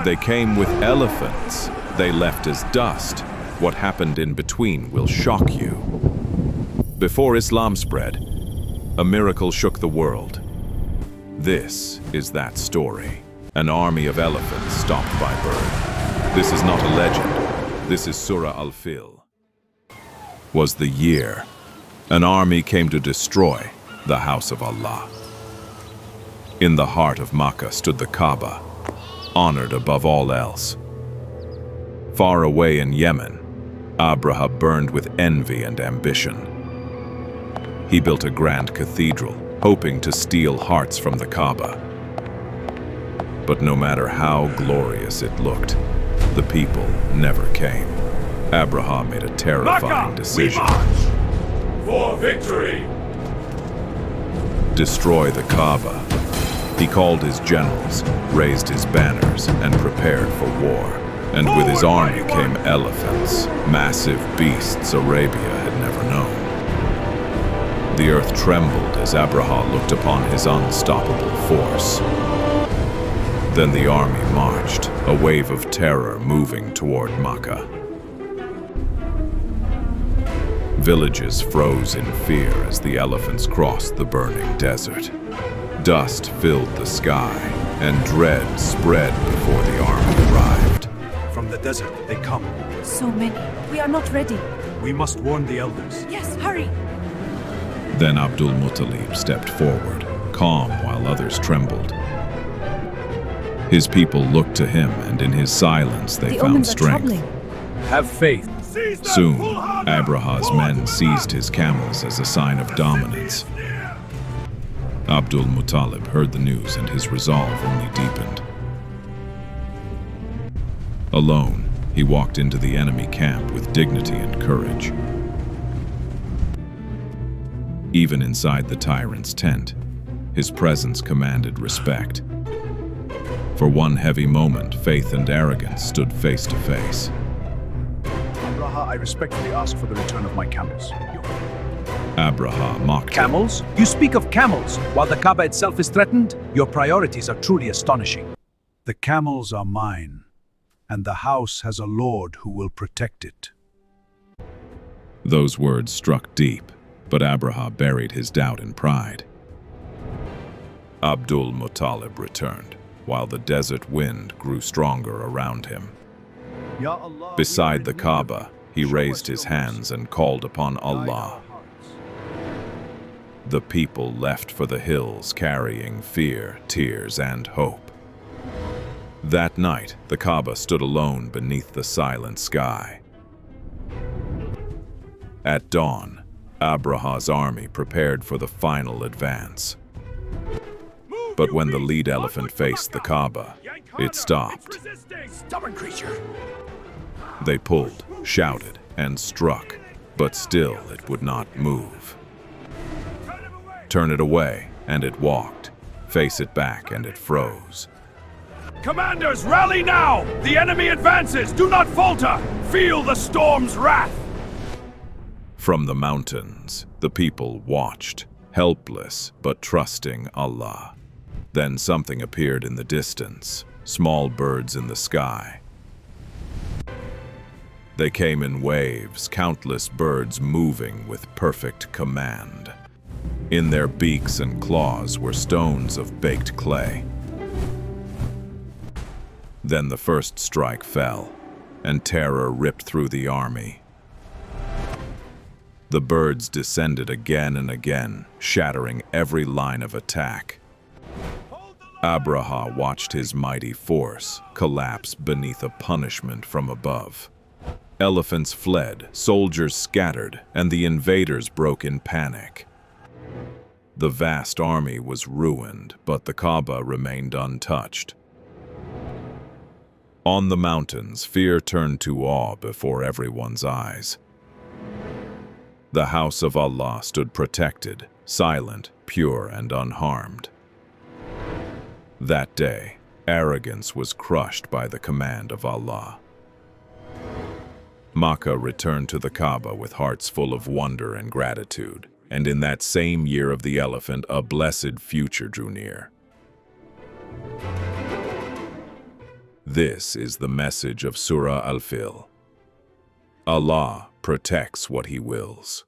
They came with elephants. They left as dust. What happened in between will shock you. Before Islam spread, a miracle shook the world. This is that story. An army of elephants stopped by bird. This is not a legend. This is Surah Al-Fil. Was the year. An army came to destroy the house of Allah. In the heart of Makkah stood the Kaaba, honored above all else. Far away in Yemen, Abraha burned with envy and ambition. He built a grand cathedral, hoping to steal hearts from the Kaaba. But no matter how glorious it looked, the people never came. Abraha made a terrifying decision. We march for victory! Destroy the Kaaba. He called his generals, raised his banners, and prepared for war. And with his army came elephants, massive beasts Arabia had never known. The earth trembled as Abraha looked upon his unstoppable force. Then the army marched, a wave of terror moving toward Makkah. Villages froze in fear as the elephants crossed the burning desert. Dust filled the sky, and dread spread before the army arrived. From the desert, they come. So many. We are not ready. We must warn the elders. Yes, hurry. Then Abdul Muttalib stepped forward, calm while others trembled. His people looked to him, and in his silence they found strength. Have faith. Soon, Abraha's men seized his camels as a sign of dominance. Abdul Muttalib heard the news, and his resolve only deepened. Alone, he walked into the enemy camp with dignity and courage. Even inside the tyrant's tent, his presence commanded respect. For one heavy moment, faith and arrogance stood face to face. Abraha, I respectfully ask for the return of my camels. Abraha mocked him. Camels? You speak of camels, while the Kaaba itself is threatened? Your priorities are truly astonishing. The camels are mine, and the house has a lord who will protect it. Those words struck deep, but Abraha buried his doubt in pride. Abdul Muttalib returned, while the desert wind grew stronger around him. Beside the Kaaba, he raised his hands and called upon Allah. The people left for the hills carrying fear, tears, and hope. That night, the Kaaba stood alone beneath the silent sky. At dawn, Abraha's army prepared for the final advance. But when the lead elephant faced the Kaaba, it stopped. Stubborn creature. They pulled, shouted, and struck, but still it would not move. Turn it away, and it walked. Face it back, and it froze. Commanders, rally now! The enemy advances! Do not falter! Feel the storm's wrath! From the mountains, the people watched, helpless but trusting Allah. Then something appeared in the distance, small birds in the sky. They came in waves, countless birds moving with perfect command. In their beaks and claws were stones of baked clay. Then the first strike fell, and terror ripped through the army. The birds descended again and again, shattering every line of attack. Abraha watched his mighty force collapse beneath a punishment from above. Elephants fled, soldiers scattered, and the invaders broke in panic. The vast army was ruined, but the Kaaba remained untouched. On the mountains, fear turned to awe before everyone's eyes. The house of Allah stood protected, silent, pure, and unharmed. That day, arrogance was crushed by the command of Allah. Makkah returned to the Kaaba with hearts full of wonder and gratitude, and in that same year of the elephant, a blessed future drew near. This is the message of Surah Al-Fil. Allah protects what He wills.